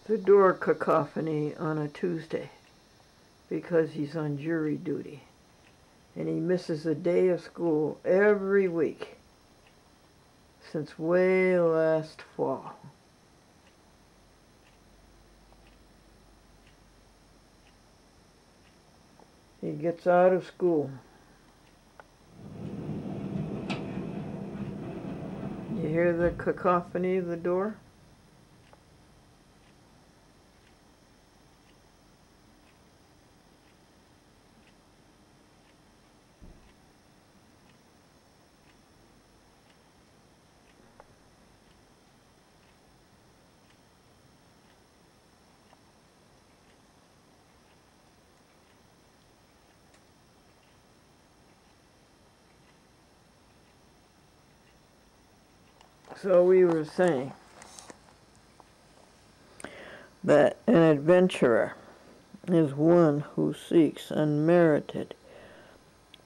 the door cacophony on a Tuesday because he's on jury duty. And he misses a day of school every week since way last fall. He gets out of school. You hear the cacophony of the door? So we were saying that an adventurer is one who seeks unmerited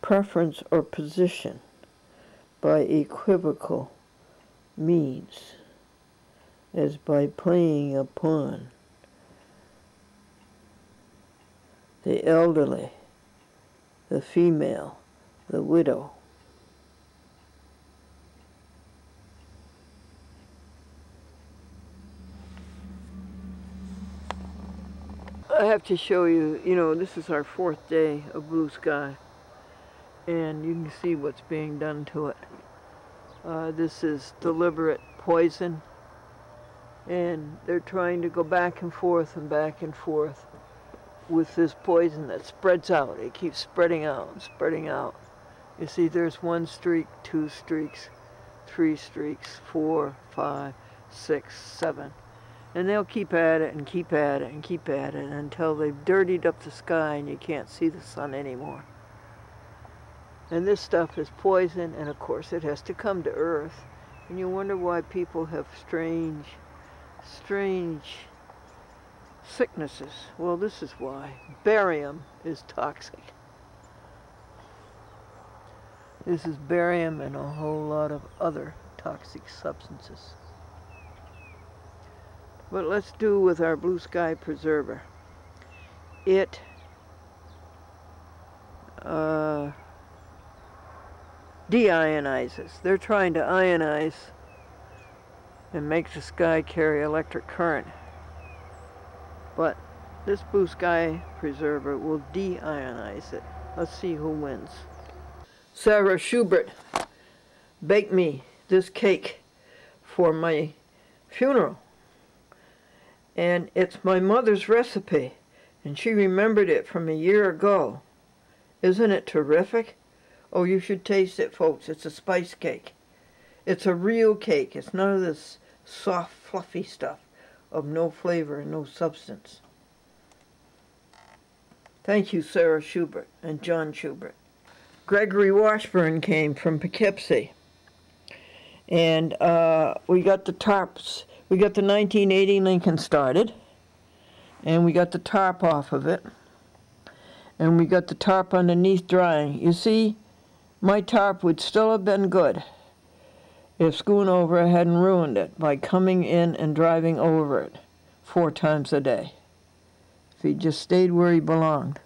preference or position by equivocal means, as by playing upon the elderly, the female, the widow. I have to show you, this is our 4th day of blue sky, and you can see what's being done to it. This is deliberate poison, and they're trying to go back and forth with this poison that spreads out. It keeps spreading out and spreading out. You see, there's 1 streak, 2 streaks, 3 streaks, 4, 5, 6, 7. And they'll keep at it and keep at it and keep at it until they've dirtied up the sky and you can't see the sun anymore. And this stuff is poison, and of course it has to come to Earth. And you wonder why people have strange sicknesses. Well, this is why. Barium is toxic. This is barium and a whole lot of other toxic substances. But let's do with our blue sky preserver. It deionizes. They're trying to ionize and make the sky carry electric current. But this blue sky preserver will deionize it. Let's see who wins. Sarah Schubert baked me this cake for my funeral. And it's my mother's recipe, and she remembered it from a year ago. Isn't it terrific? Oh, you should taste it, folks. It's a spice cake. It's a real cake. It's none of this soft, fluffy stuff of no flavor and no substance. Thank you, Sarah Schubert and John Schubert. Gregory Washburn came from Poughkeepsie, and we got the tarps. We got the 1980 Lincoln started, and we got the tarp off of it, and we got the tarp underneath drying. You see, my tarp would still have been good if Schoonover hadn't ruined it by coming in and driving over it 4 times a day, if he just stayed where he belonged.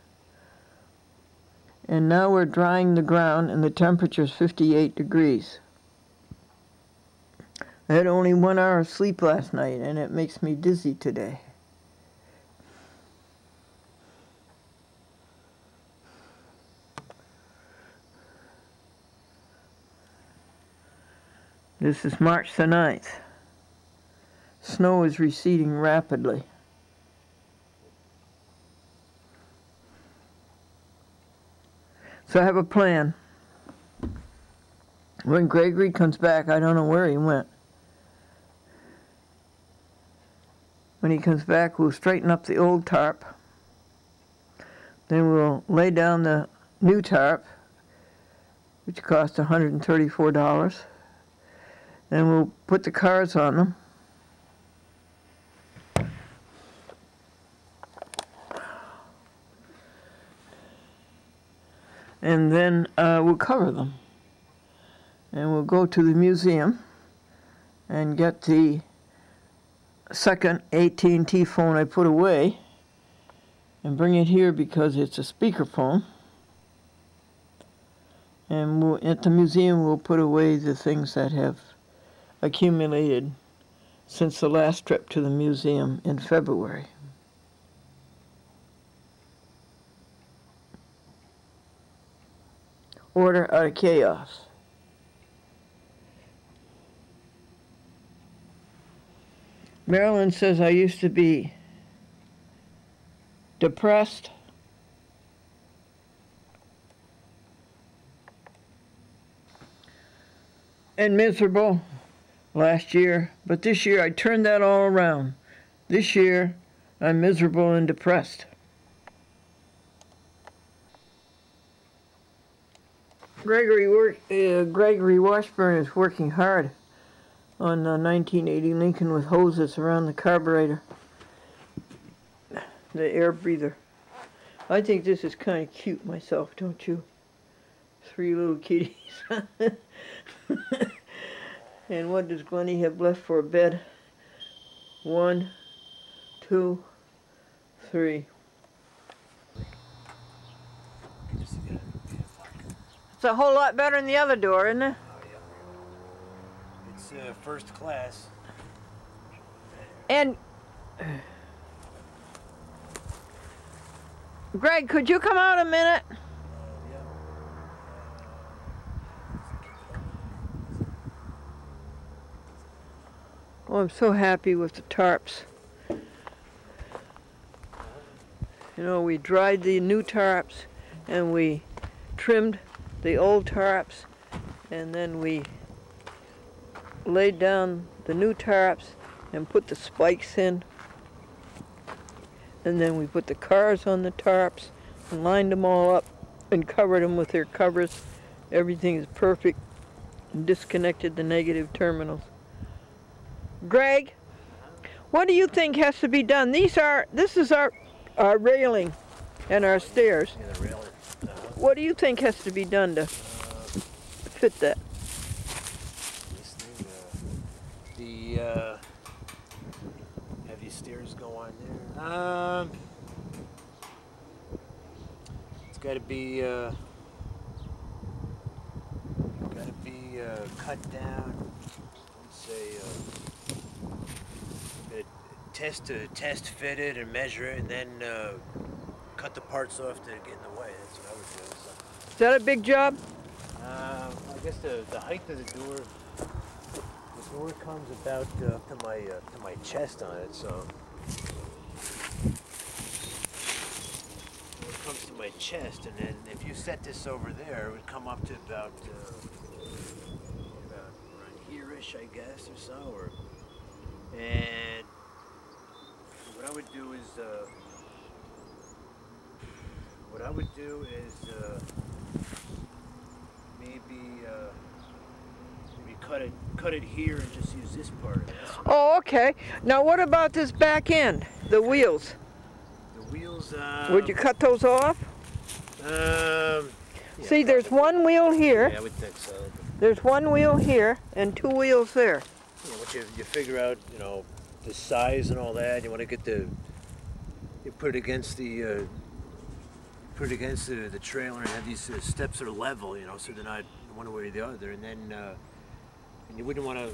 And now we're drying the ground, and the temperature's 58 degrees. I had only 1 hour of sleep last night, and it makes me dizzy today. This is March the 9th. Snow is receding rapidly. So I have a plan. When Gregory comes back, I don't know where he went. When he comes back, we'll straighten up the old tarp. Then we'll lay down the new tarp, which cost $134. Then we'll put the cars on them. And then we'll cover them. And we'll go to the museum and get the second AT&T phone I put away and bring it here because it's a speakerphone. And at the museum we'll put away the things that have accumulated since the last trip to the museum in February. Order out of chaos. Marilyn says I used to be depressed, and miserable last year, but this year I turned that all around. This year I'm miserable and depressed. Gregory Washburn is working hard on 1980 Lincoln with hoses around the carburetor, the air breather. I think this is kind of cute myself, don't you? 3 little kitties. And what does Glennie have left for a bed? 1, 2, 3. It's a whole lot better than the other door, isn't it? Oh, yeah. It's first class. And Greg, could you come out a minute? Yeah. Oh, I'm so happy with the tarps. You know, we dried the new tarps and we trimmed the old tarps, and then we laid down the new tarps and put the spikes in, and then we put the cars on the tarps and lined them all up and covered them with their covers. Everything is perfect, and disconnected the negative terminals. Greg, what do you think has to be done? This is our railing and our stairs. Yeah, the railing. What do you think has to be done to fit that? This thing, have these stairs go on there? It's got to be cut down. Let's say test fit it and measure it, and then cut the parts off to get in the way. That's what I would do. So. Is that a big job? I guess the height of the door comes about up to my chest on it, so it comes to my chest, and then if you set this over there, it would come up to about around here-ish, I guess, or so. And what I would do is maybe cut it here and just use this part of it. Oh, okay. Now what about this back end, the wheels? The wheels, would you cut those off? Yeah, see, there's one wheel here. Yeah, I would think so. There's one wheel here and 2 wheels there. You know, once you figure out, you know, the size and all that, you want to get you put it against the trailer and have these steps that are level, you know, so they're not one way or the other. And then and you wouldn't want to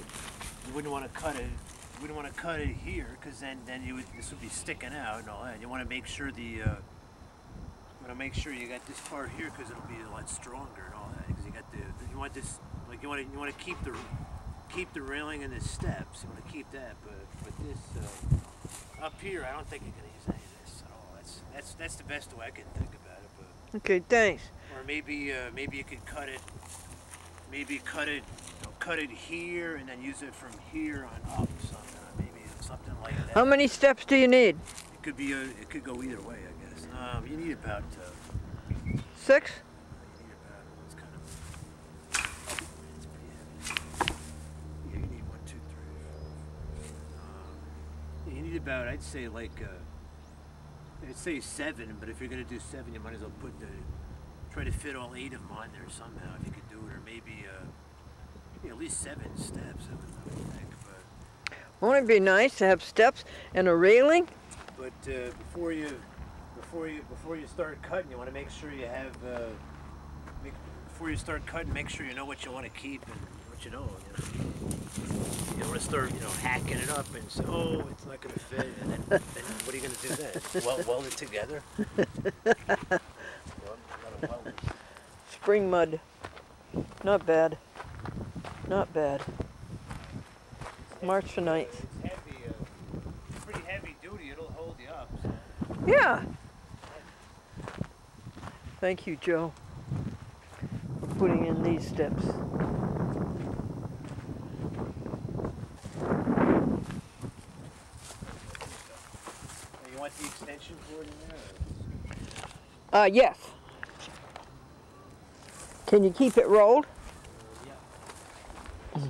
cut it. You wouldn't want to cut it here, because then this would be sticking out and all that. You want to make sure you got this part here, because it'll be a lot stronger and all that. Because you want this, like you want to keep the railing and the steps. You want to keep that, but this up here, I don't think you're gonna use any of this at all. That's the best way I can think about it. But okay, thanks. or maybe you could cut it. Maybe cut it here and then use it from here on up. Something like that. How many steps do you need? It could go either way, I guess. You need about 6? It's kind of, it's pretty heavy. Yeah, you need 1, 2, 3, 4. You need about, I'd say 7, but if you're gonna do 7, you might as well try to fit all 8 of them on there somehow, if you could do it, or maybe at least 7 steps, I would think. But Won't it be nice to have steps and a railing? But before you start cutting, you want to make sure you have. Before you start cutting, make sure you know what you want to keep and what you don't. You don't want to start, hacking it up and say, "Oh, it's not going to fit," and then what are you going to do then? Weld it together? Spring mud. Not bad. Not bad. March the 9th. It's heavy. It's pretty heavy duty. It'll hold you up. So. Yeah. Thank you, Joe, for putting in these steps. You want the extension cord in there? Or? Yes. Can you keep it rolled? Yeah.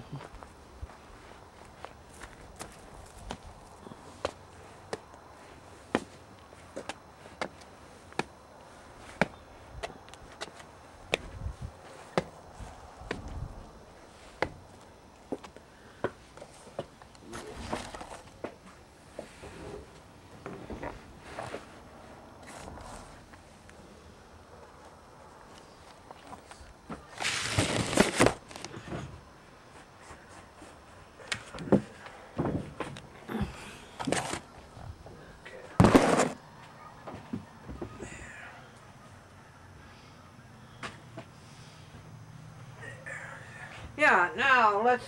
Yeah, now let's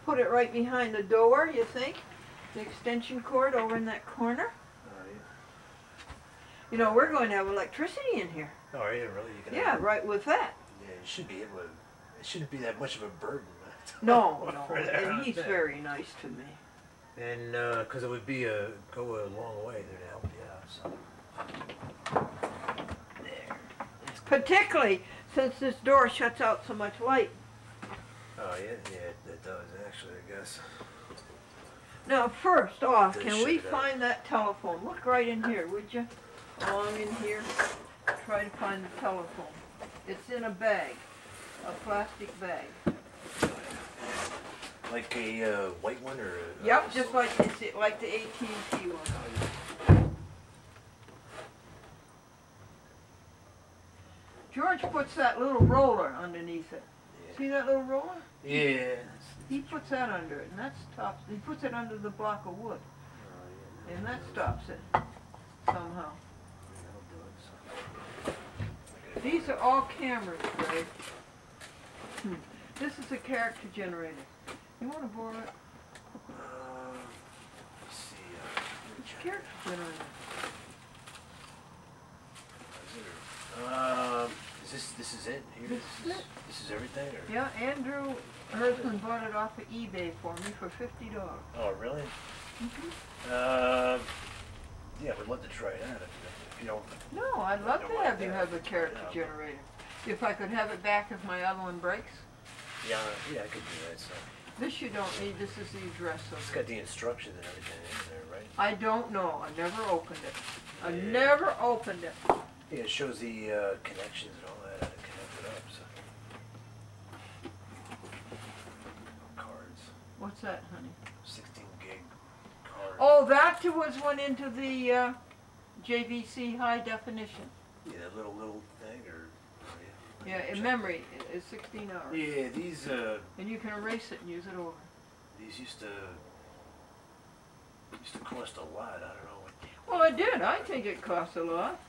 put it right behind the door, you think? The extension cord over in that corner. You know, we're going to have electricity in here. Oh, are you really? Yeah, right with that. Yeah, you should be able to. It shouldn't be that much of a burden. No, and he's very nice to me. And because it would be go a long way there to help you out. So. There. Particularly since this door shuts out so much light. Oh yeah, it does actually, I guess. Now, first off, They can we should, find that telephone? Look right in here, would you? Along in here. Try to find the telephone. It's in a bag, a plastic bag. Like a white one or? Yep, just like it's like the AT&T one. George puts that little roller underneath it. Yeah. See that little roller? Yeah. He puts that under it, and that stops. He puts it under the block of wood, and that stops it somehow. These are all cameras, Greg. This is a character generator. You want to borrow it? Let's see. It's a character generator. This is it? Here? This is everything? Or? Yeah, Andrew Hersman bought it off of eBay for me for $50. Oh, really? Mm-hmm. Yeah, we'd love to try it out if you don't. No, I'd love to have you have a character generator. If I could have it back if my other one breaks. Yeah, I could do that. So. This you don't need. This is the address of it. It's got the instructions and everything in there, right? I don't know. I never opened it. I never opened it. Yeah, it shows the connections and all that, how to connect it up. So. Cards. What's that, honey? 16 gig cards. Oh, that was went into the JVC high definition. Yeah, that little thing, or. Yeah, in memory is 16 hours. Yeah, these. And you can erase it and use it over. These used to cost a lot. I don't know. Well, it did. I think it cost a lot.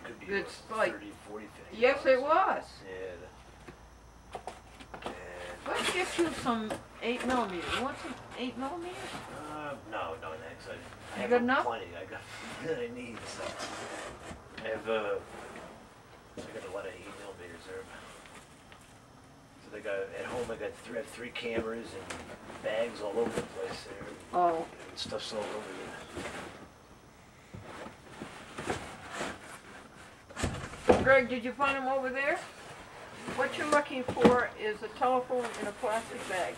Could be It's like 30, 40, 50. Yes, it was. Yeah. And Let's get you some 8mm. You want some 8mm? no, thanks. I You have got enough? plenty. I got that I need. So. I have I got a lot of 8mm there. So they got at home. I have 3 cameras and bags all over the place there. Oh. And stuff's all over there. Greg, did you find them over there? What you're looking for is a telephone in a plastic bag.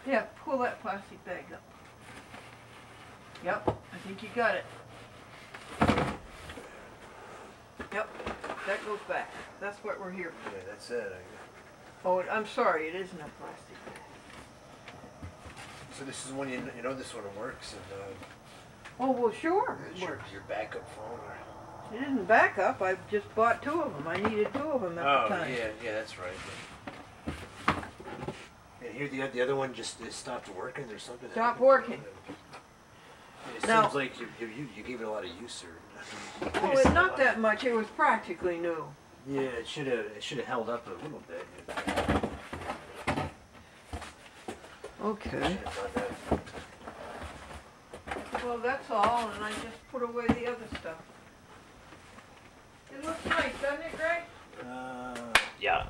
Yeah, pull that plastic bag up. Yep, I think you got it. Yep, that goes back. That's what we're here for. Yeah, that's it. Oh, I'm sorry, it isn't a plastic bag. So this is when you know this one works, and oh, well, sure. it's your backup phone. Or... It isn't backup. I just bought 2 of them. I needed 2 of them at the time. Oh, yeah, that's right. And here the other one just it stopped working or something. Stopped working. It Now, seems like you gave it a lot of use, or. Oh, it's not that much. It was practically new. Yeah, it should have held up a little bit. Okay. Well, that's all, and I just put away the other stuff. It looks nice, doesn't it, Greg? Yeah.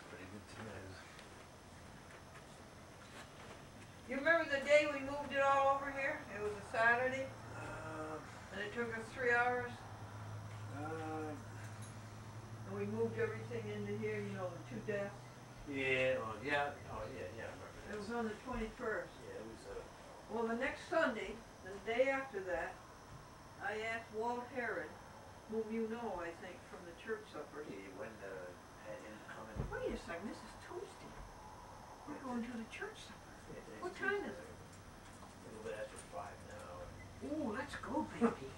Pretty good too. You remember the day we moved it all over here? It was a Saturday, and it took us 3 hours. And we moved everything into here, you know, the 2 desks. Yeah, yeah, I remember. It was on the 21st. Yeah, it was. Well, the next Sunday, the day after that, I asked Walt Herod, whom you know, I think, from the church supper. Yeah, when had him come in. Wait a second, this is Tuesday. We're going to the church supper. Yeah, What time is it? A little bit after 5 now. Oh, let's go, baby.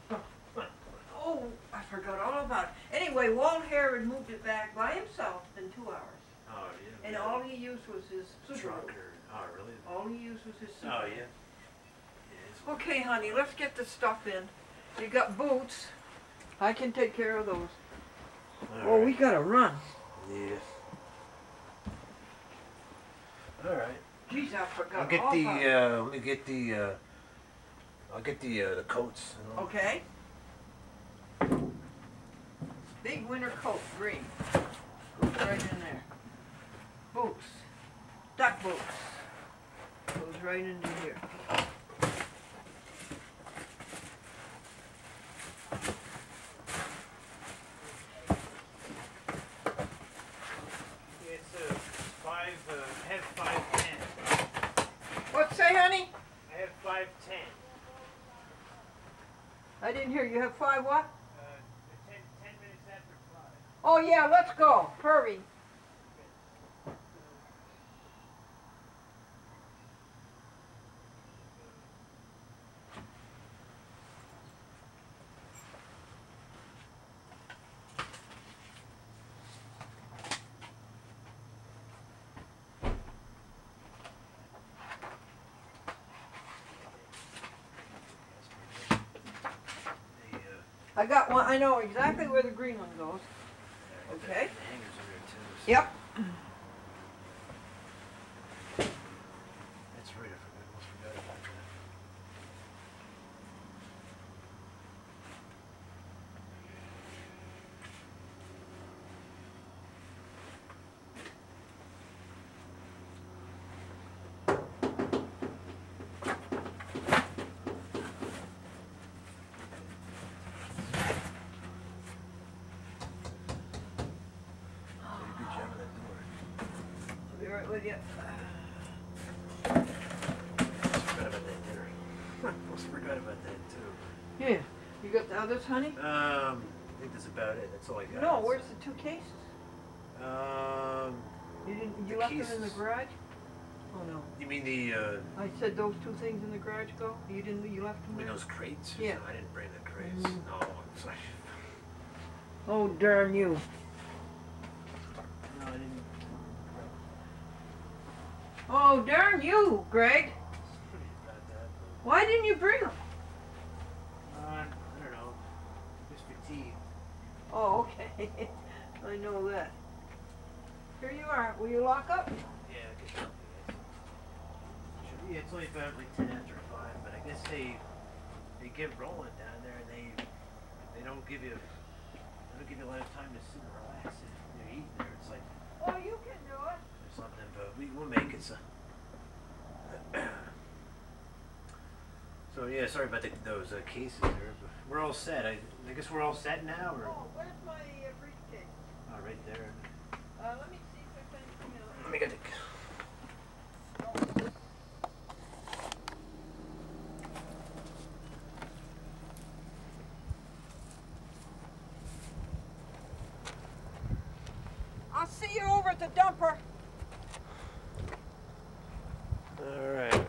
Oh, I forgot all about it. Anyway, Walt Herod moved it back by himself in 2 hours. Oh, yeah. And really? all he used was his Truck Subaru. Oh, really? All he used was his Subaru. Oh, yeah. Yeah, Okay, honey, let's get the stuff in. You got boots. I can take care of those. Oh, right. we gotta run. Yeah. All right. Jeez, I forgot I'll get all the. about it. Let me get the. I'll get the coats. You know? Okay. Big winter coat, green. Goes right in there. Boots. Duck boots. Goes right into here. It's 5. I have 5:10. What say, honey? I have 5:10. I didn't hear you. Have 5 what? 10 minutes after 5. Oh yeah, let's go. Hurry. I got one. I know exactly where the green one goes. Okay. The hangers are there too. So Yep. that's right. I almost forgot about that. I'll be right with you. Forgot about that dinner. Almost forgot about that too. Yeah. You got the others, honey? I think that's about it. That's all I got. No. Where's the 2 cases? You didn't. You The left them in the cases. garage? Oh no. You mean the I said those 2 things in the garage go. You didn't. You left them you mean there. those crates? Yeah. I didn't bring the crates. Mm. No, I'm sorry. Oh darn you. No, I didn't. Oh darn you, Greg. Sorry about that. Why didn't you bring them? I don't know. Just fatigue. Oh okay. I know that. Here you are. Will you lock up? Yeah, I guess I'll do that. Yeah, it's only about like 10 after 5, but I guess they get rolling down there, and they don't give you a lot of time to sit and relax if you're eating there. It's like Oh, you can do it. or something, but we'll make it. So, so yeah, sorry about those cases there, but we're all set. I guess we're all set now, or Oh, where's my briefcase? right there. Let me see if there's anything else. Let me get the. you over at the dumper. All right.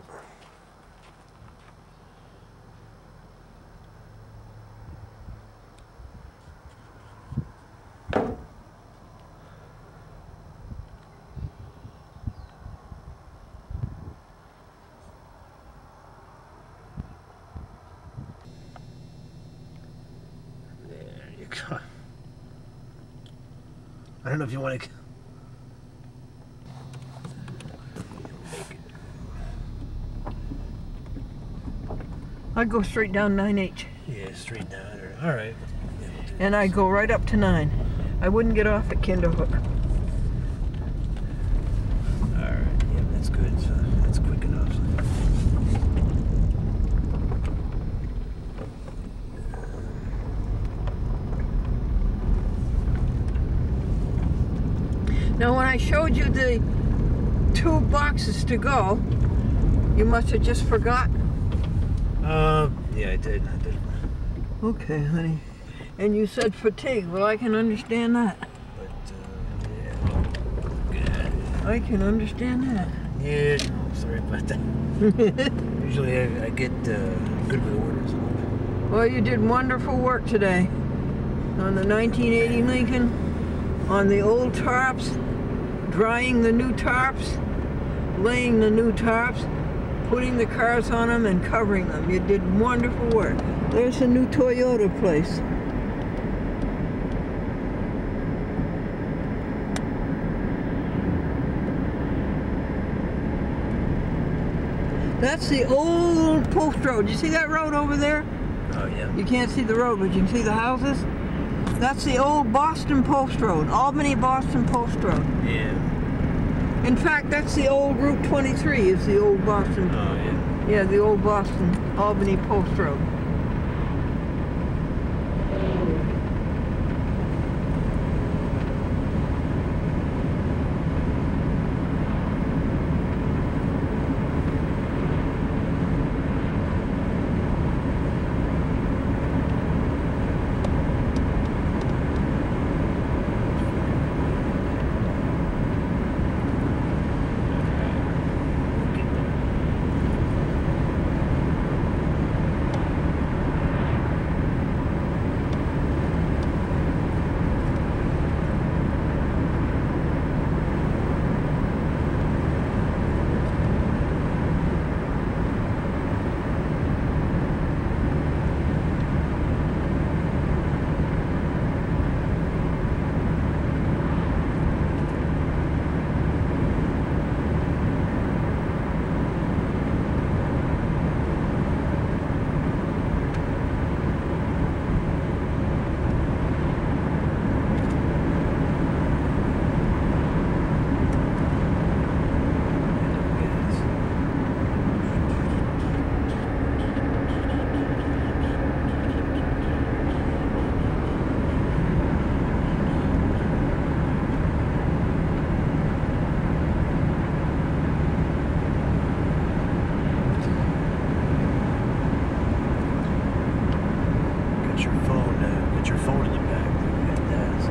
There you go. I don't know if you want to. I go straight down 9H. Yeah, straight down. All right. Yeah, And I go right up to 9. I wouldn't get off at Kinderhook. all right. Yeah, that's good. So that's quick enough. Now when I showed you the 2 boxes to go, you must have just forgot. Yeah, I did. Okay, honey. And you said fatigue. Well, I can understand that. But, yeah. I can understand that. Yeah, sorry about that. Usually I get good with orders. Well, you did wonderful work today. On the 1980 Lincoln, on the old tarps, drying the new tarps, laying the new tarps, putting the cars on them and covering them. You did wonderful work. There's a new Toyota place. That's the old post road. You see that road over there? Oh, yeah. You can't see the road, but you can see the houses. That's the old Boston Post Road, Albany Boston Post Road. Yeah. In fact, that's the old Route 23 is the old Boston. Oh, yeah. Yeah, the old Boston Albany Post Road.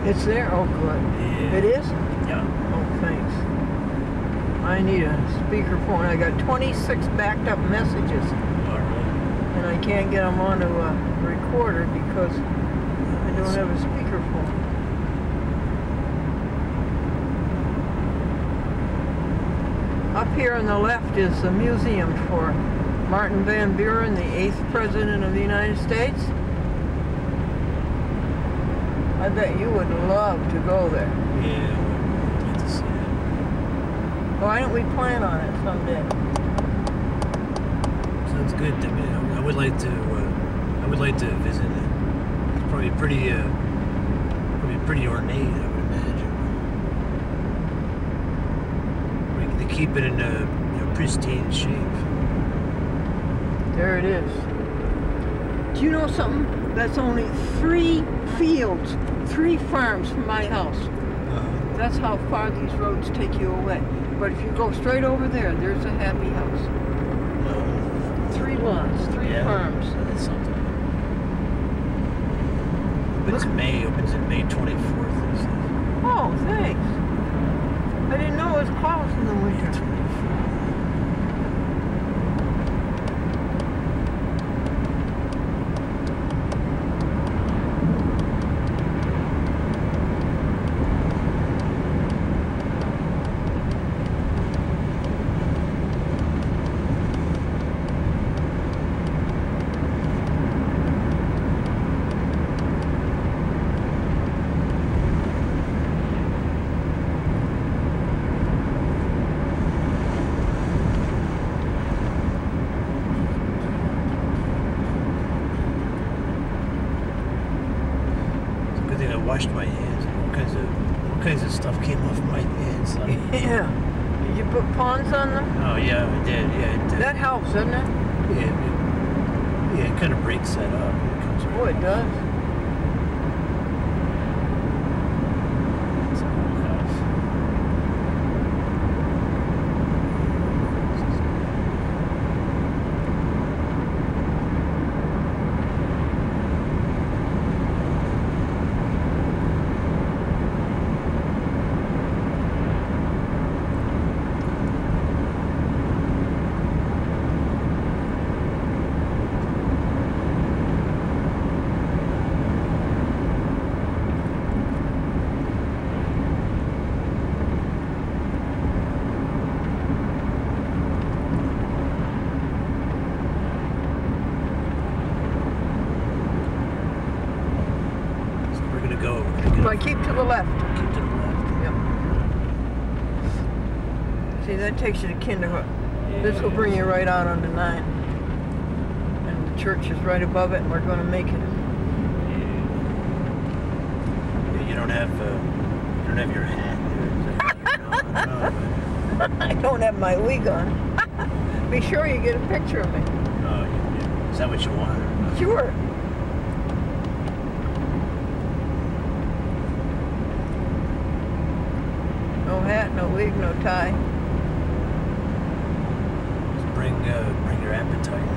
It's there? Oh, good. Yeah. It is? Yeah. Oh, thanks. I need a speakerphone. I got 26 backed up messages. All right. And I can't get them onto a recorder because I don't have a speakerphone. Up here on the left is the museum for Martin Van Buren, the 8th President of the United States. I bet you would love to go there. Yeah, I'd like to see it. Why don't we plan on it someday? Sounds good to me. I would like to visit it. It's probably pretty ornate, I would imagine. They keep it in pristine shape. There it is. Do you know something? That's only 3 fields, 3 farms from my house. That's how far these roads take you away. But if you go straight over there, there's a happy house. 3 lots, 3 farms. That's something. Opens in May 24th. Oh, thanks. always closed in the winter. Washed my hands. All kinds of stuff came off my hands. Like, yeah. Did you put ponds on them? Oh yeah, I did. Yeah. That helps, doesn't it? Yeah. It kind of breaks that up. It comes right. Oh, it does. It's a whole house. Well, keep to the left. Keep to the left. Yep. See, that takes you to Kinderhook. Yeah, This will bring you right out onto 9. And the church is right above it, and we're going to make it. Yeah, you don't have your hat there. I don't have my wig on. Be sure you get a picture of me. Oh, yeah. Is that what you want? Sure. No hat, no wig, no tie. Just bring your appetite.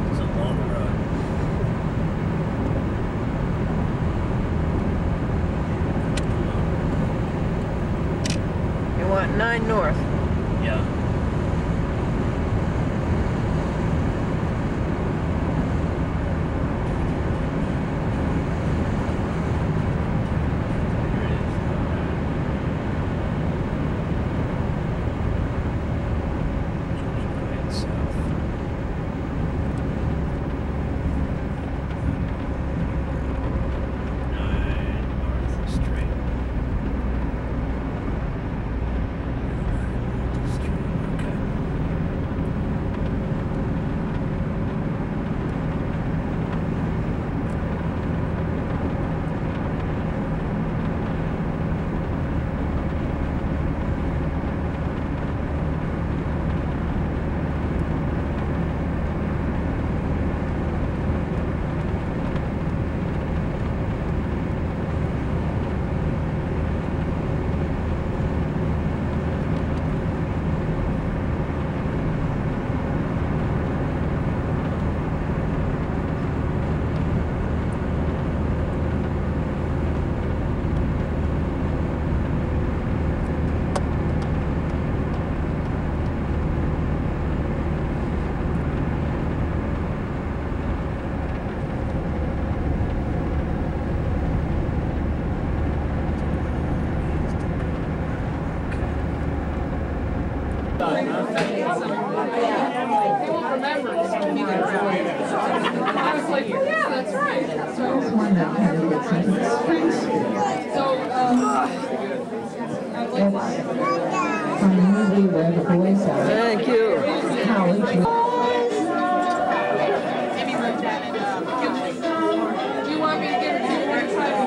It's a long road. You want 9 north. Yeah. Primarily where the boys are. Thank you. College. Do you want me to get it to you next time?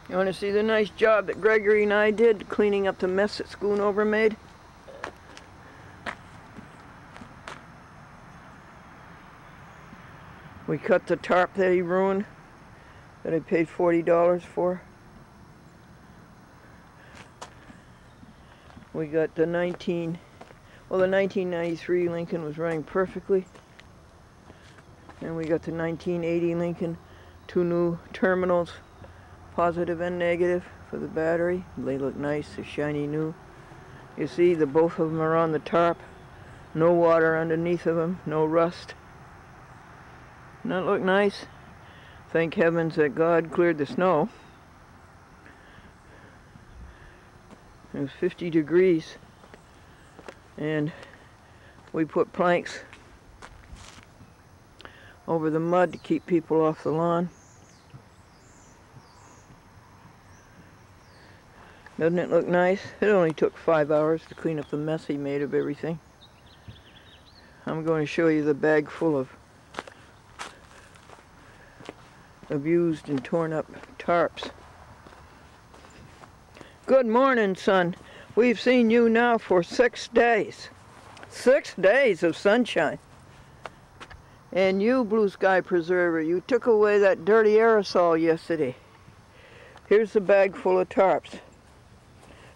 You want to see the nice job that Gregory and I did cleaning up the mess that Schoonover made? We cut the tarp that he ruined, that I paid $40 for. We got the 1993 Lincoln was running perfectly. And we got the 1980 Lincoln, 2 new terminals, positive and negative for the battery. They look nice, they're shiny new. You see, both of them are on the tarp. No water underneath of them, no rust. Doesn't that look nice? Thank heavens that God cleared the snow. It was 50 degrees. And we put planks over the mud to keep people off the lawn. Doesn't it look nice? It only took 5 hours to clean up the mess he made of everything. I'm going to show you the bag full of abused and torn up tarps. Good morning, son. We've seen you now for 6 days. 6 days of sunshine. And you, blue sky preserver, you took away that dirty aerosol yesterday. Here's the bag full of tarps.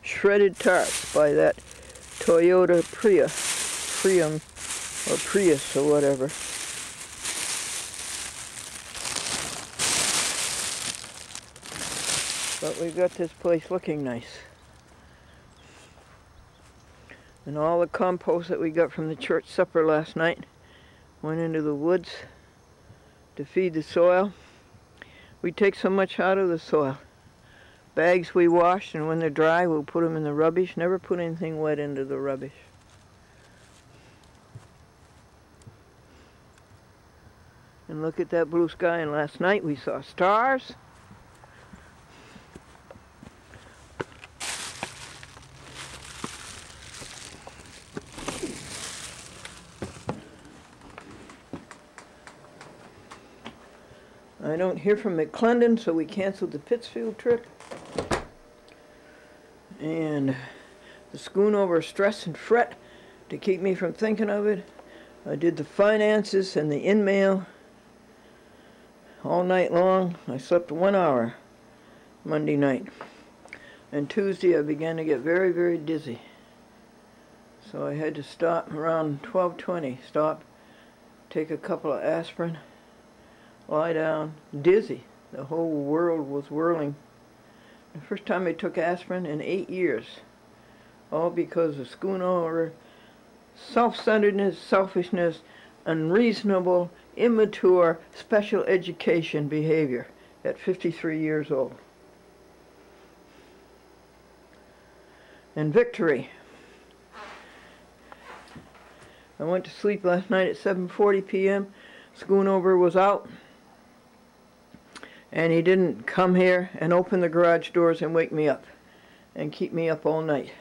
Shredded tarps by that Toyota Prius or whatever. But we've got this place looking nice. And all the compost that we got from the church supper last night went into the woods to feed the soil. We take so much out of the soil. Bags we wash, and when they're dry, we'll put them in the rubbish. Never put anything wet into the rubbish. And look at that blue sky, and last night we saw stars. I don't hear from McClendon, so we canceled the Pittsfield trip. And the Schoonover Stress and Fret to keep me from thinking of it. I did the finances and the in-mail all night long. I slept 1 hour Monday night. And Tuesday I began to get very, very dizzy. So I had to stop around 12:20. Stop, take a couple of aspirin, lie down, dizzy. The whole world was whirling. The first time I took aspirin in 8 years. All because of Schoonover, self-centeredness, selfishness, unreasonable, immature, special education behavior at 53 years old. And victory. I went to sleep last night at 7:40 p.m. Schoonover was out. And he didn't come here and open the garage doors and wake me up and keep me up all night.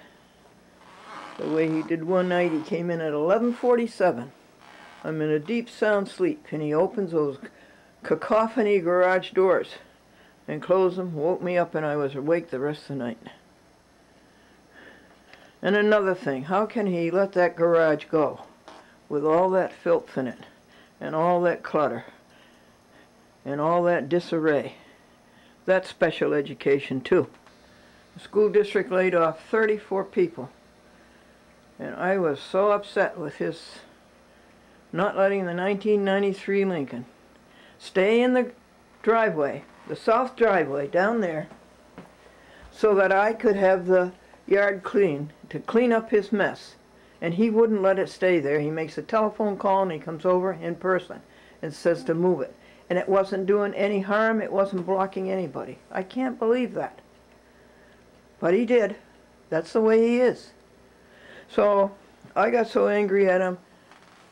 The way he did one night, he came in at 11:47. I'm in a deep sound sleep, and he opens those cacophony garage doors and closed them, woke me up, and I was awake the rest of the night. And another thing, how can he let that garage go with all that filth in it and all that clutter and all that disarray? That's special education too. The school district laid off 34 people. And I was so upset with his not letting the 1993 Lincoln stay in the driveway, the south driveway down there, so that I could have the yard clean, to clean up his mess. And he wouldn't let it stay there. He makes a telephone call and he comes over in person and says to move it. And it wasn't doing any harm, it wasn't blocking anybody. I can't believe that. But he did. That's the way he is. So I got so angry at him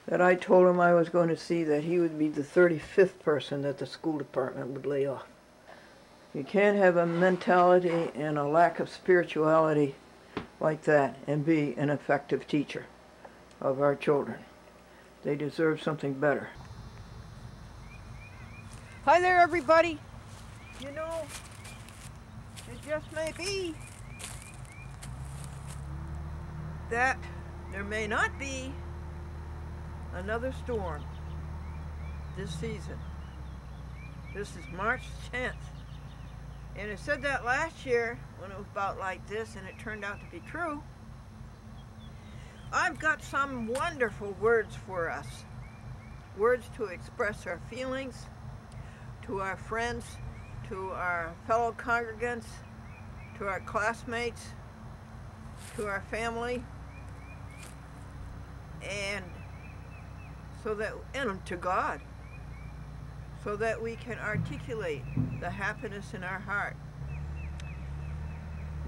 that I told him I was going to see that he would be the 35th person that the school department would lay off. You can't have a mentality and a lack of spirituality like that and be an effective teacher of our children. They deserve something better. Hi there, everybody. You know, it just may be that there may not be another storm this season. This is March 10th. And it said that last year when it was about like this, and it turned out to be true. I've got some wonderful words for us. Words to express our feelings to our friends, to our fellow congregants, to our classmates, to our family, and to God, so that we can articulate the happiness in our heart.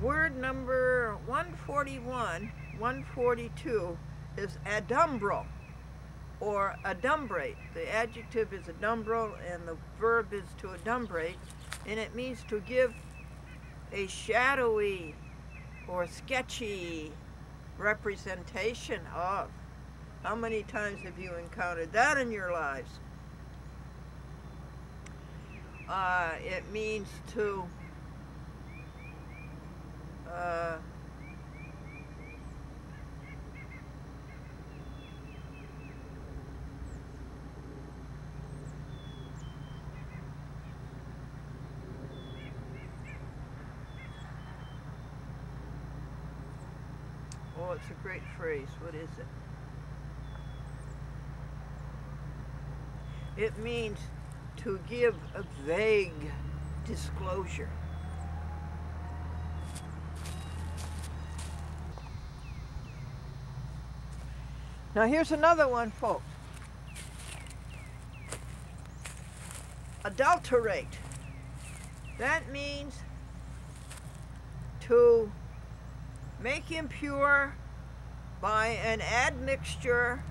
Word number 141, 142 is adumbro, or adumbrate. The adjective is adumbro and the verb is to adumbrate, and it means to give a shadowy or sketchy representation of. How many times have you encountered that in your lives? It means to oh, it's a great phrase. What is it? It means to give a vague disclosure. Now here's another one, folks. Adulterate. That means to make impure by an admixture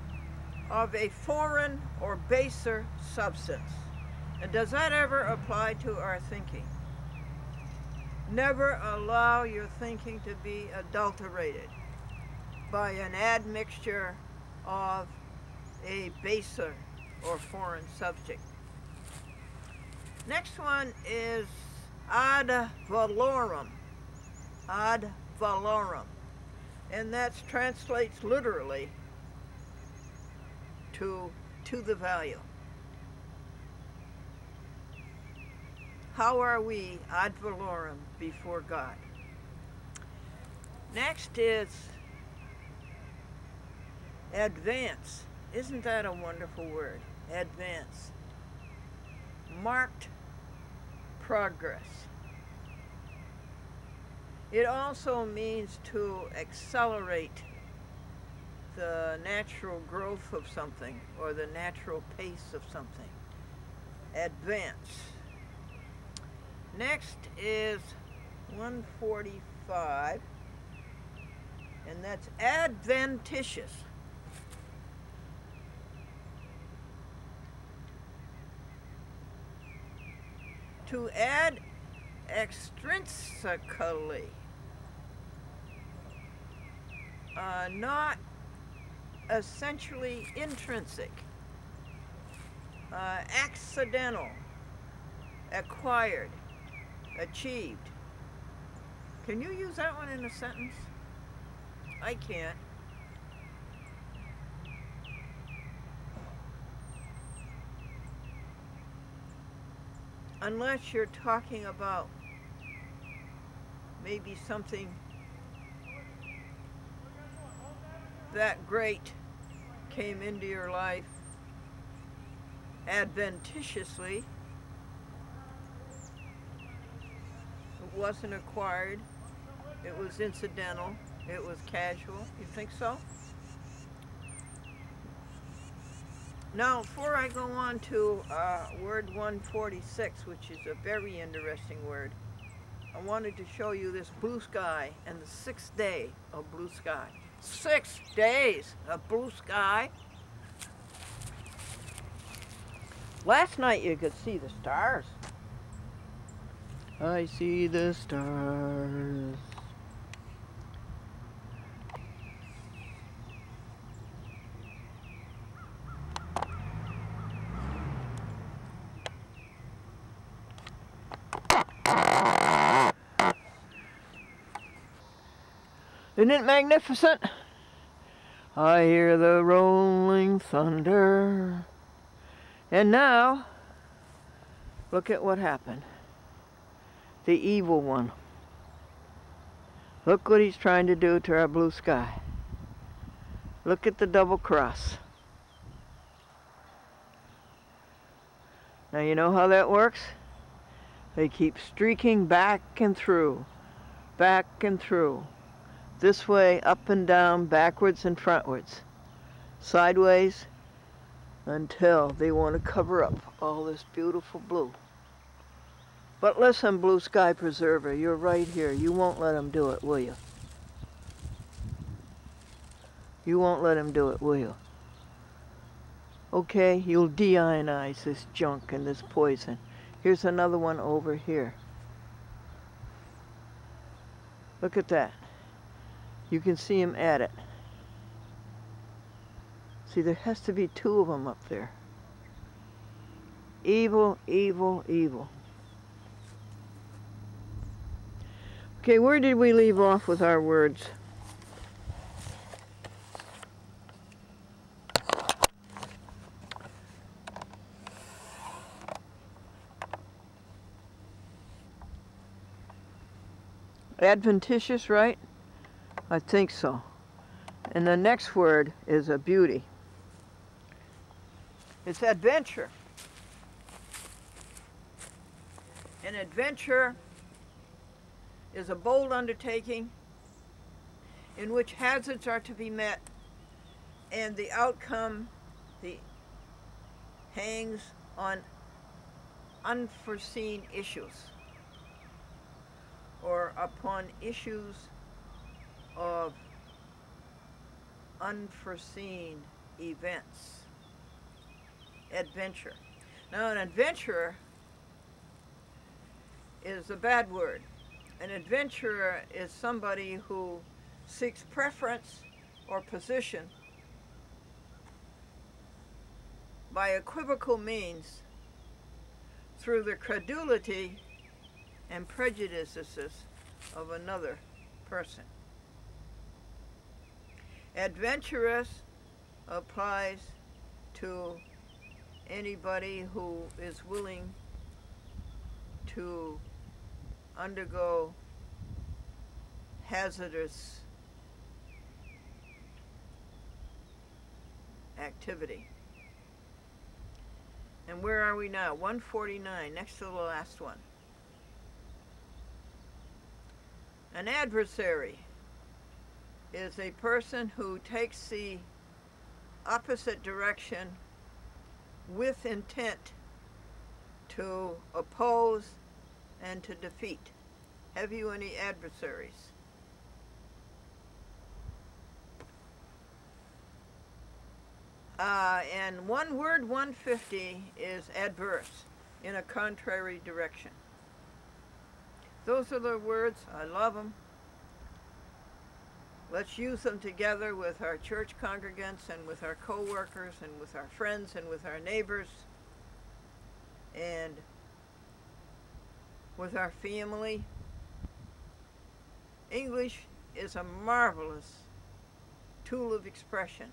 of a foreign or baser substance. And does that ever apply to our thinking? Never allow your thinking to be adulterated by an admixture of a baser or foreign subject. Next one is ad valorem. Ad valorem. And that translates literally to the value. How are we ad valorem before God? Next is advance. Isn't that a wonderful word? Advance. Marked progress. It also means to accelerate the natural growth of something or the natural pace of something. Advance. Next is 145, and that's adventitious. To add extrinsically, not essentially intrinsic, accidental, acquired, achieved. Can you use that one in a sentence? I can't. Unless you're talking about maybe something that great came into your life adventitiously. It wasn't acquired. It was incidental. It was casual. You think so? Now, before I go on to word 146, which is a very interesting word, I wanted to show you this blue sky and the 6th day of blue sky. 6 days of blue sky. Last night you could see the stars. I see the stars. Isn't it magnificent? I hear the rolling thunder. And now, look at what happened. The evil one. Look what he's trying to do to our blue sky. Look at the double cross. Now you know how that works? They keep streaking back and through, back and through. This way, up and down, backwards and frontwards, sideways, until they want to cover up all this beautiful blue. But listen, blue sky preserver, you're right here. You won't let them do it, will you? You won't let them do it, will you? Okay, you'll deionize this junk and this poison. Here's another one over here. Look at that. You can see him at it. See, there has to be two of them up there. Evil, evil, evil. Okay, where did we leave off with our words? Adventitious, right? I think so. And the next word is a beauty. It's adventure. An adventure is a bold undertaking in which hazards are to be met and the outcome hangs on unforeseen issues or upon issues of unforeseen events. Adventure. Now, an adventurer is a bad word. An adventurer is somebody who seeks preference or position by equivocal means through the credulity and prejudices of another person. Adventurous applies to anybody who is willing to undergo hazardous activity. And where are we now? 149, next to the last one. An adversary is a person who takes the opposite direction with intent to oppose and to defeat. Have you any adversaries? And one word 150 is adverse, in a contrary direction. Those are the words. I love them. Let's use them together with our church congregants and with our co-workers and with our friends and with our neighbors and with our family. English is a marvelous tool of expression,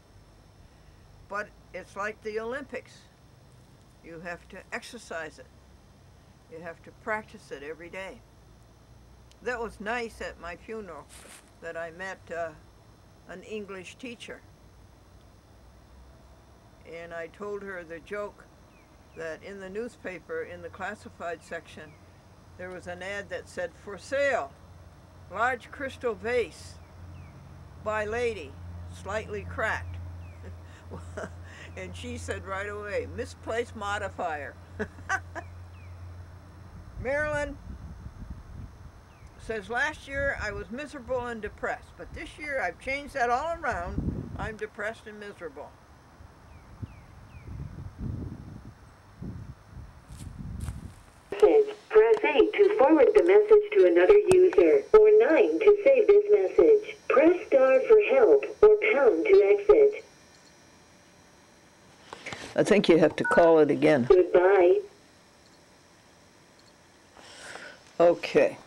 but it's like the Olympics. You have to exercise it. You have to practice it every day. That was nice at my funeral, that I met an English teacher. And I told her the joke that in the newspaper, in the classified section, there was an ad that said, "For sale, large crystal vase by lady, slightly cracked." And she said right away, "Misplaced modifier." Marilyn says, "Last year I was miserable and depressed, but this year I've changed that all around. I'm depressed and miserable." Press 8 to forward the message to another user, or 9 to save this message. Press star for help, or pound to exit. I think you have to call it again. Goodbye. Okay.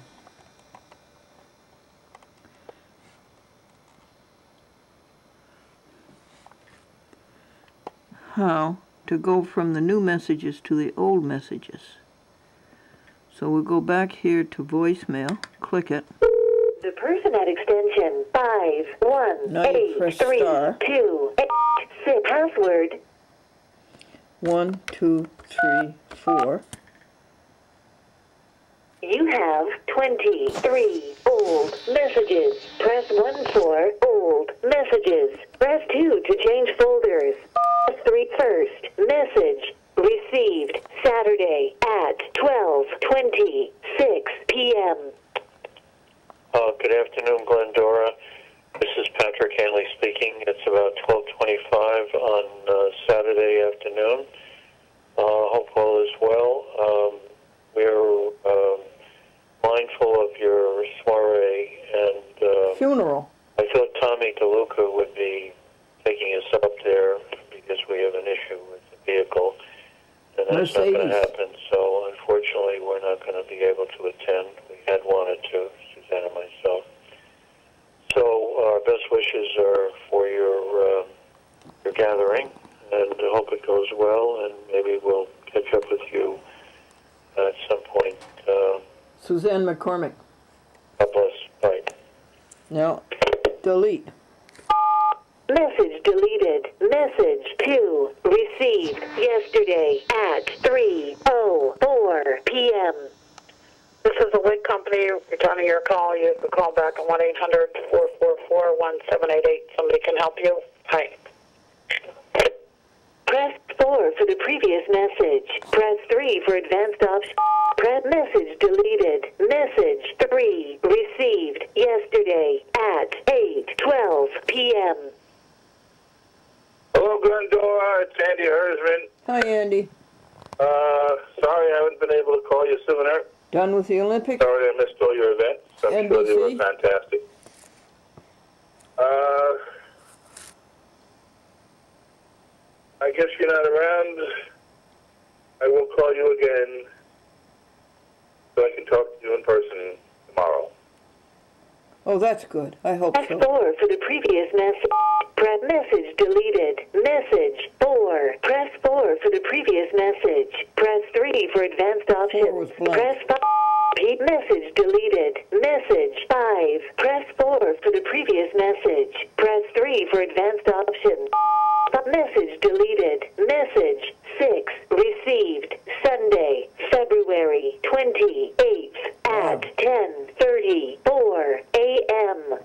How to go from the new messages to the old messages. So we'll go back here to voicemail, click it. The person at extension 5 Now you press star. 6. Password. 1, 2, 3, 4. You have 23 old messages. Press 1 for old messages. Press 2 to change folders. Press 3 first. Message received Saturday at 12:26 p.m. Good afternoon, Glendora. This is Patrick Hanley speaking. It's about 12:25 on Saturday afternoon. Hope all is well. We're mindful of your soiree, and Funeral. I thought Tommy DeLuca would be taking us up there because we have an issue with the vehicle, and that's not going to happen. So unfortunately, we're not going to be able to attend. We had wanted to, Suzanne and myself. So our best wishes are for your gathering, and I hope it goes well, and maybe we'll catch up with you at some point. Suzanne McCormick. God bless. Bye. Now, delete. Message deleted. Message 2 received yesterday at 3:04 p.m. This is the wig company. Returning your call. You can call back at 1-800-444-1788. Somebody can help you. Hi. Press 4 for the previous message. Press 3 for advanced options. Press message deleted. Message 3 received yesterday at 8:12 p.m. Hello, Glendora. It's Andy Hersman. Hi, Andy. Sorry I haven't been able to call you sooner. Done with the Olympics? Sorry I missed all your events. I'm sure they were fantastic. I guess you're not around. I will call you again so I can talk to you in person tomorrow. Oh, that's good. I hope Press so. 4 for the previous message. Press message deleted. Message 4. Press 4 for the previous message. Press 3 for advanced options. Press 5. Repeat message deleted. Message 5. Press 4 for the previous message. Press 3 for advanced options. Message deleted. Message 6 received Sunday, February 28th at 10:34 a.m.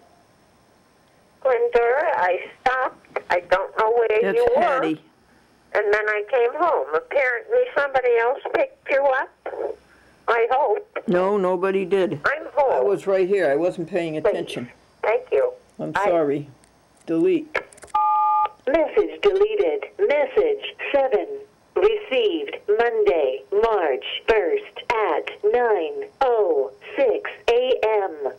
Glendora, I stopped. I don't know where That's you Hattie. were. And then I came home. Apparently somebody else picked you up. I hope. No, nobody did. I'm home. I was right here. I wasn't paying attention. Thank you. I'm sorry. Delete. Message deleted. Message 7 received Monday, March 1st at 9:06 a.m.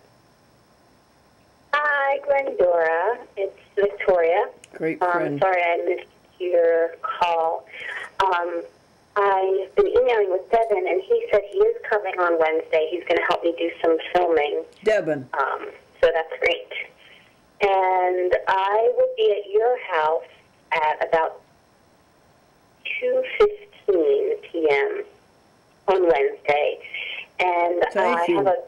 Hi, Glendora. It's Victoria. Great friend. Sorry I missed your call. I've been emailing with Devin, and he said he is coming on Wednesday. He's going to help me do some filming. Devin. So that's great. And I will be at your house at about 2:15 p.m. on Wednesday. And I have a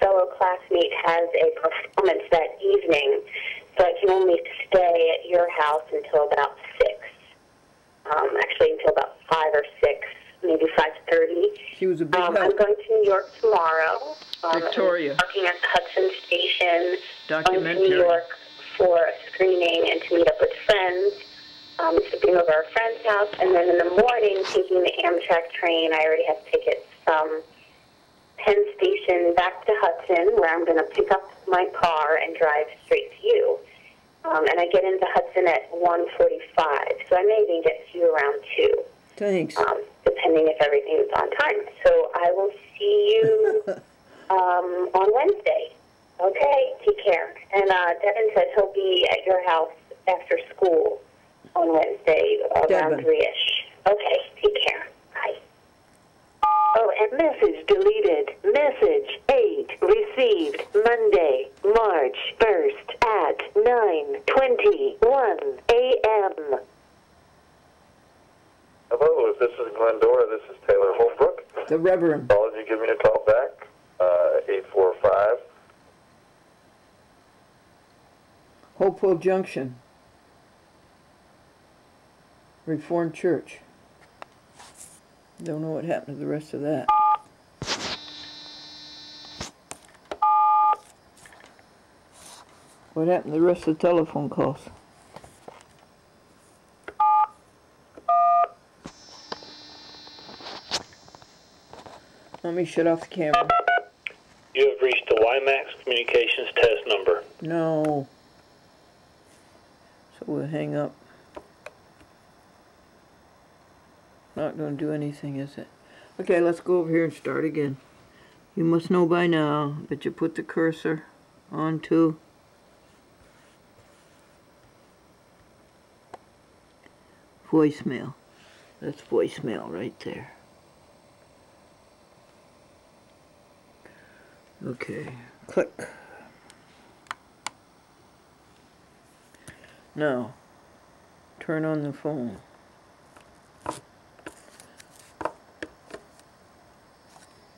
fellow classmate has a performance that evening, so I can only stay at your house until about 6. Actually, until about 5 or 6, maybe 5:30. She was a big help. I'm going to New York tomorrow. Victoria. I'm working at the Hudson Station. Documentary. Going to New York for a screening and to meet up with friends. Sleeping over our friend's house, and then in the morning taking the Amtrak train. I already have tickets from Penn Station back to Hudson, where I'm going to pick up my car and drive straight to you. And I get into Hudson at 1:45, so I may even get to you around 2. Thanks. Depending if everything's on time. So I will see you on Wednesday. Okay, take care. And Devin says he'll be at your house after school on Wednesday around 3-ish. Okay, take care. Bye. Oh, and message deleted. Message 8 received Monday, March 1st at 9:21 a.m. Hello, if this is Glendora, this is Taylor Holbrook. The Reverend. All of you give me a call back, 845. Hopewell Junction, Reformed Church. Don't know what happened to the rest of that. What happened to the rest of the telephone calls? Let me shut off the camera. You have reached the WiMAX Communications test number. No. So we'll hang up. Not going to do anything, is it? Okay, let's go over here and start again. You must know by now that you put the cursor onto voicemail. That's voicemail right there. Okay, click. Now, turn on the phone.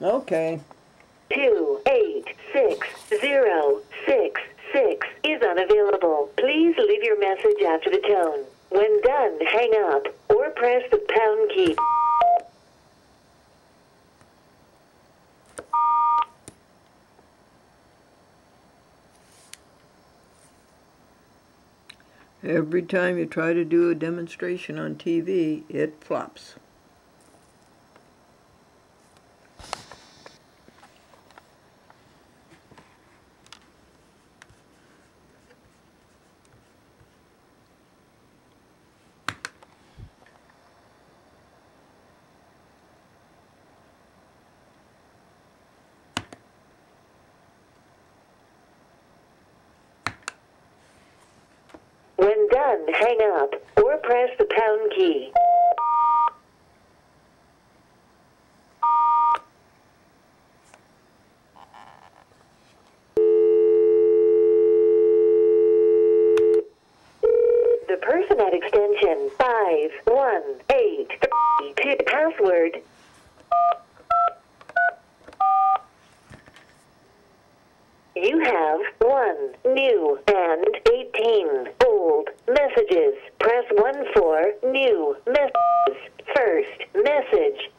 Okay. 28606 is unavailable. Please leave your message after the tone. When done, hang up or press the pound key. Every time you try to do a demonstration on TV, it flops. When done, hang up or press the pound key. The person at extension 5182 password. You have 1 new and 18 old messages. Press 1 for new messages. First message.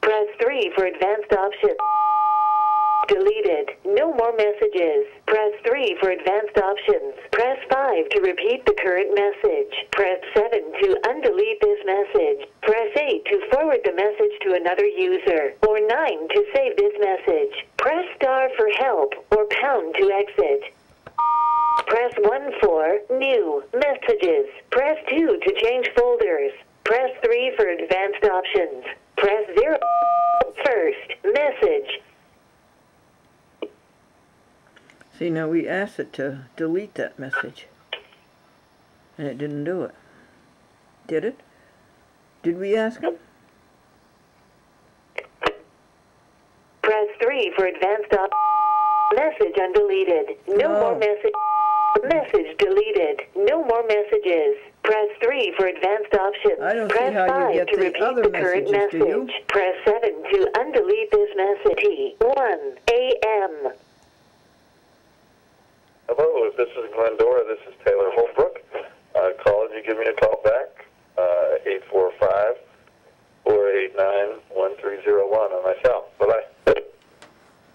Press 3 for advanced options. Deleted. No more messages. Press 3 for advanced options. Press 5 to repeat the current message. Press 7 to undelete this message. Press 8 to forward the message to another user. Or 9 to save this message. Press star for help or pound to exit. Press 1 for new messages. Press 2 to change folders. Press 3 for advanced options. Press 0. First message. See, now we asked it to delete that message, and it didn't do it. Did it? Did we ask it? Press 3 for advanced message undeleted. No more message. Message deleted. No more messages. Press 3 for advanced options. I don't Press see how 5 you get to the repeat other the current messages, do you? message. Press 7 to undelete this message. 1 a.m. Hello, this is Glendora. This is Taylor Holbrook. Call if you give me a call back, 845-489-1301 on my cell. Bye-bye.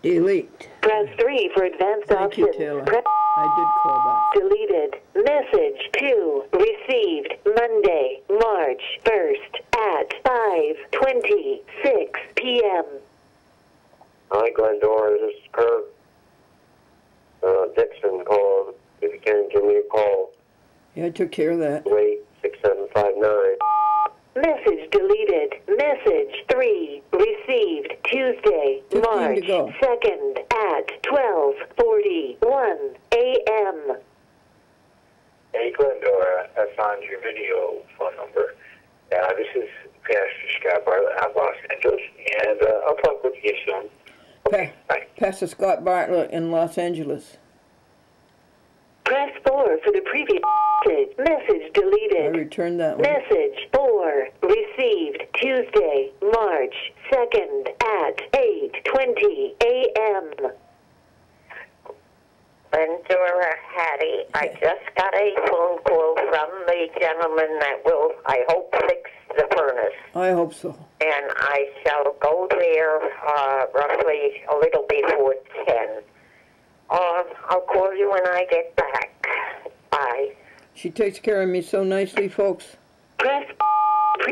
Delete. Press 3 for advanced Thank you, options. Taylor. Press I did call back. deleted. Message 2 received Monday, March 1st at 5:26 p.m. Hi, Glendora. This is Kurt. Dixon called. If you can, give me a call. Yeah, I took care of that. 268-6759. Message deleted. Message 3 received Tuesday, 15 March to go. 2nd at 12:41 a.m. Hey, Glendora. I found your video phone number. This is Pastor Scott Bartlett out of Los Angeles, and I'll talk with you soon. Okay, bye. Pastor Scott Bartlett in Los Angeles. Press 4 4 for the previous message. Message deleted. I returned that one. Message 4 received Tuesday, March 2nd at 8:20 a.m. Glendora, Hattie, I just got a phone call from the gentleman that will, I hope, fix the furnace. I hope so. And I shall go there roughly a little before 10. I'll call you when I get back. Bye. She takes care of me so nicely, folks. Press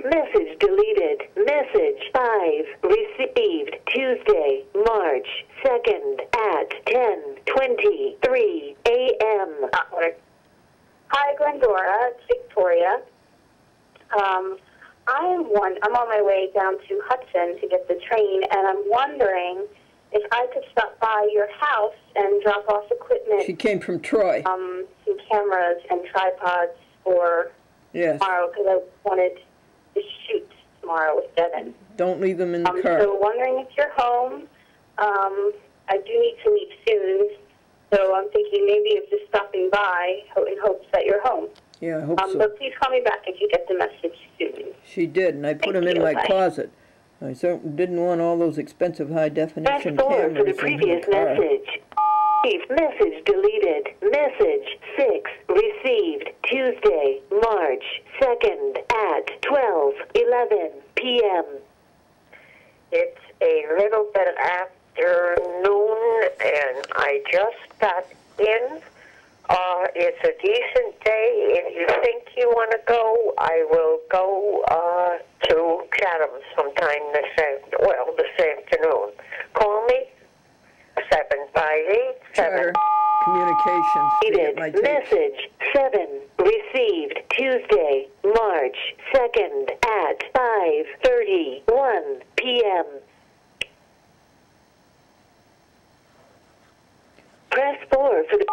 message deleted. Message 5 received Tuesday, March 2nd at 10:23 a.m. Hi, Glendora. It's Victoria. I'm on my way down to Hudson to get the train, and I'm wondering if I could stop by your house and drop off equipment. She came from Troy. Some cameras and tripods for tomorrow, because I wanted to shoot tomorrow with Devin. Don't leave them in the car. So wondering if you're home. I do need to leave soon, so I'm thinking maybe of just stopping by in hopes that you're home. Yeah, I hope so. But please call me back if you get the message soon. She did, and I put them in my closet. I certainly didn't want all those expensive high-definition Press 4 cameras for the in previous the car. message. Message deleted. Message 6 received Tuesday, March 2nd at 12:11 p.m. It's a little bit afternoon, and I just got in. It's a decent day. If you think you want to go, I will go to Chatham sometime this afternoon. Call me, 758-7. Communications. to get my tapes. Message 7 received Tuesday, March 2nd at 5:31 p.m. Press 4 for the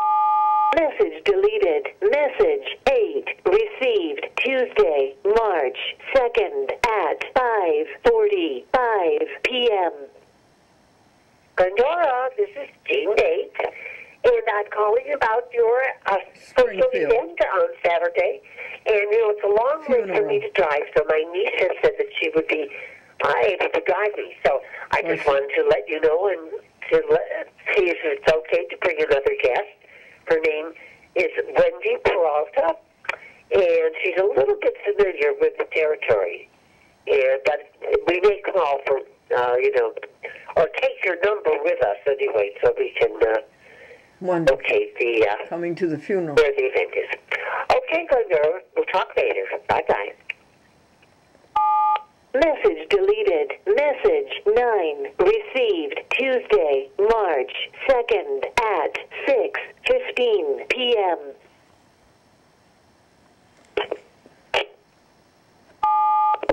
message deleted. Message 8 received Tuesday, March 2nd at 5:45 p.m. Glendora, this is Jean Bates, and I'm calling about your social event on Saturday. And, it's a long way for me to drive, so my niece has said that she would be able to drive me. So I just wanted to let you know and to see if it's okay to bring another guest. Her name is Wendy Peralta, and she's a little bit familiar with the territory. But we may call for, or take your number with us anyway, so we can locate the coming to the funeral where the event is. Okay, Glendora, we'll talk later. Bye-bye. Message deleted. Message 9 received Tuesday, March 2nd at 6:15 p.m.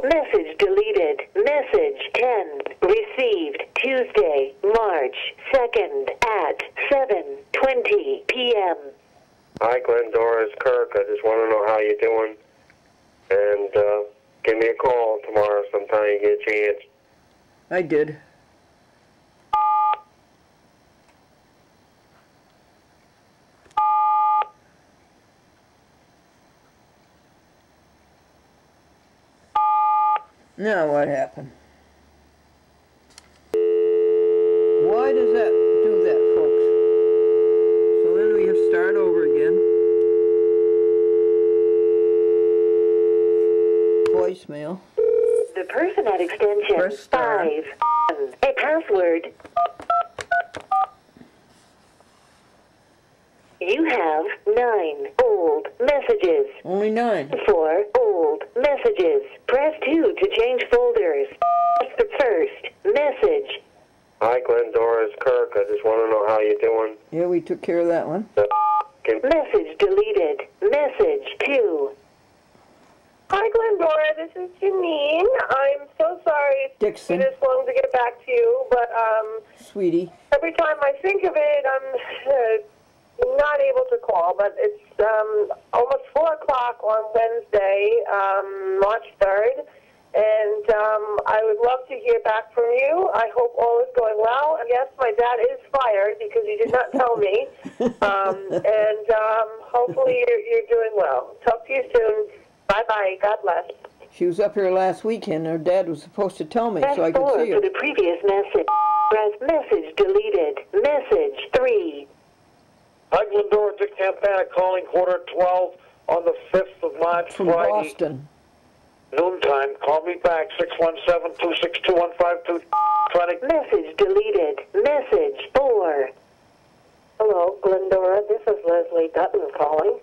Message deleted. Message 10 received Tuesday, March 2nd at 7:20 p.m. Hi, Glendora. It's Kirk. I just want to know how you're doing. And give me a call tomorrow sometime you get a chance. I did. Now what happened? Why does that do that, folks? So then we have to start over again. Voicemail. The person at extension 5, a password. You have 9 old messages. Only 9. 4 old messages. Press 2 to change folders. Press the first message. Hi, Glendora. It's Kirk. I just want to know how you're doing. Yeah, we took care of that one. Message deleted. Message 2. Hi, Glendora. This is Janine. I'm so sorry it's Dixon. taken this long to get back to you, but Sweetie. every time I think of it, I'm not able to call. But it's almost 4 o'clock on Wednesday, March 3rd, and I would love to hear back from you. I hope all is going well. And yes, my dad is fired because he did not tell me. Hopefully you're doing well. Talk to you soon. Bye-bye. God bless. She was up here last weekend. Her dad was supposed to tell me so I could see her. For the previous message. Press message deleted. Message 3. Hi, Glendora, Dick Campana calling 11:45 on the 5th of March, From Friday. Boston. Noontime. Call me back, 617-262-1522. Message deleted. Message 4. Hello, Glendora. This is Leslie Dutton calling.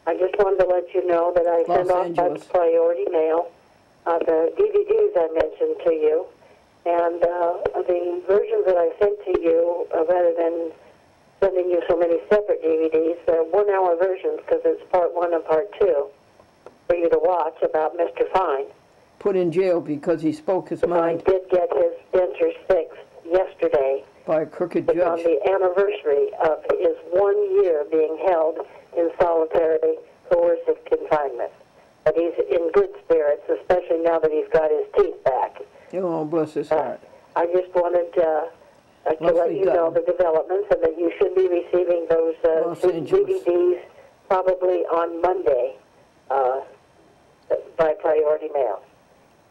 I just wanted to let you know that I sent off by priority mail the DVDs I mentioned to you. And the versions that I sent to you, rather than sending you so many separate DVDs, they're 1-hour versions because it's part 1 and part 2 for you to watch about Mr. Fine. Put in jail because he spoke his mind. I did get his dentures fixed yesterday. By a crooked judge. On the anniversary of his 1 year being held in solitary coercive confinement. But he's in good spirits, especially now that he's got his teeth back. Oh, bless his heart. I just wanted to let you know the developments and that you should be receiving those DVDs probably on Monday by priority mail.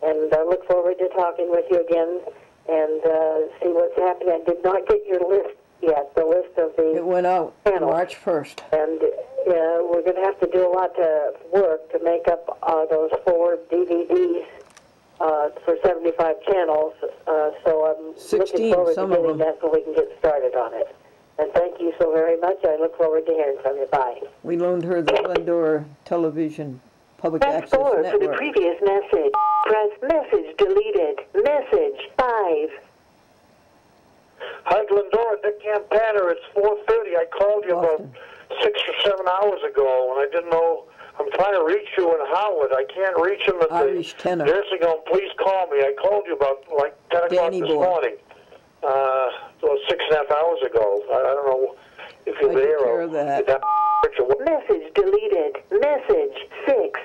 And I look forward to talking with you again and see what's happening. I did not get your list yet, the list of the It went out March 1st. And we're going to have to do a lot of work to make up those 4 DVDs for 75 channels. So I'm 16, looking forward to some getting of them. that so we can get started on it. And thank you so very much. I look forward to hearing from you. Bye. We loaned her the Glendora Television Public Press Access 4 Network. for the previous message. Press message deleted. Message 5. Hi, Glendora, Dick Campana. It's 4:30. I called you about 6 or 7 hours ago, and I didn't know. I'm trying to reach you in Howard. I can't reach him at Irish the tenor. nursing home. Please call me. I called you about like 10 o'clock this morning. So 6.5 hours ago. I don't know if you're there or that. Message deleted. Message 6.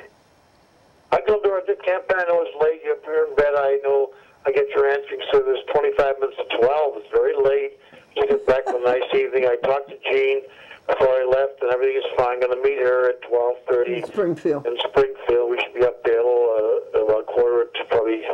I Glendora, Dick Campana. I know it's late. You're in bed. I know. I get your answering service 25 minutes to 12. It's very late. She gets back from a nice evening. I talked to Jean before I left, and everything is fine. I'm going to meet her at 12:30 in Springfield. We should be up there about 1:45 to probably